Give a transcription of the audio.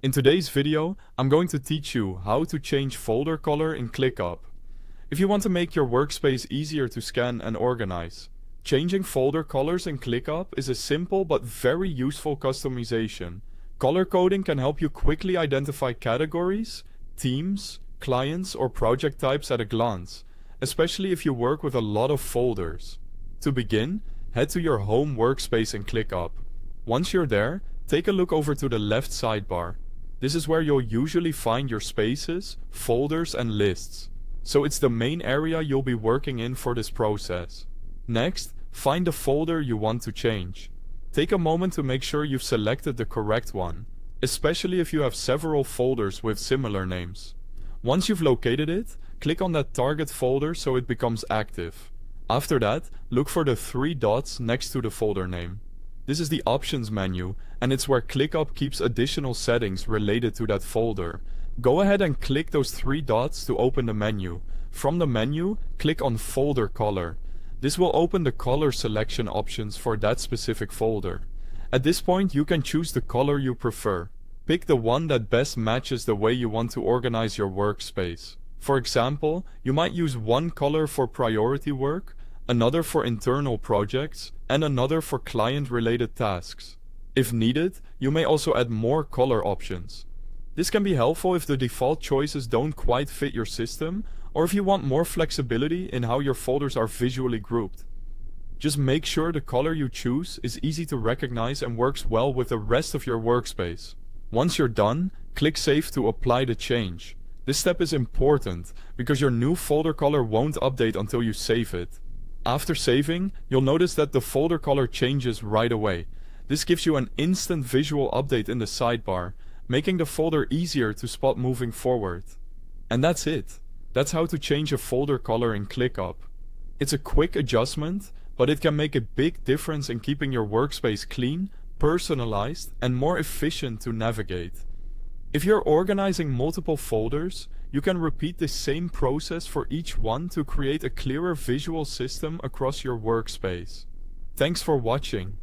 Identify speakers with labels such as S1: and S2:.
S1: In today's video, I'm going to teach you how to change folder color in ClickUp. If you want to make your workspace easier to scan and organize, changing folder colors in ClickUp is a simple but very useful customization. Color coding can help you quickly identify categories, themes, clients, or project types at a glance, especially if you work with a lot of folders. To begin, head to your home workspace in ClickUp. Once you're there, take a look over to the left sidebar. This is where you'll usually find your spaces, folders, and lists. So it's the main area you'll be working in for this process. Next, find the folder you want to change. Take a moment to make sure you've selected the correct one, especially if you have several folders with similar names. Once you've located it, click on that target folder so it becomes active. After that, look for the three dots next to the folder name. This is the Options menu, and it's where ClickUp keeps additional settings related to that folder. Go ahead and click those three dots to open the menu. From the menu, click on Folder Color. This will open the color selection options for that specific folder. At this point, you can choose the color you prefer. Pick the one that best matches the way you want to organize your workspace. For example, you might use one color for priority work, another for internal projects, and another for client-related tasks. If needed, you may also add more color options. This can be helpful if the default choices don't quite fit your system, or if you want more flexibility in how your folders are visually grouped. Just make sure the color you choose is easy to recognize and works well with the rest of your workspace. Once you're done, click Save to apply the change. This step is important because your new folder color won't update until you save it. After saving, you'll notice that the folder color changes right away. This gives you an instant visual update in the sidebar, making the folder easier to spot moving forward. And that's it. That's how to change a folder color in ClickUp. It's a quick adjustment, but it can make a big difference in keeping your workspace clean, personalized, and more efficient to navigate. If you're organizing multiple folders, you can repeat the same process for each one to create a clearer visual system across your workspace. Thanks for watching.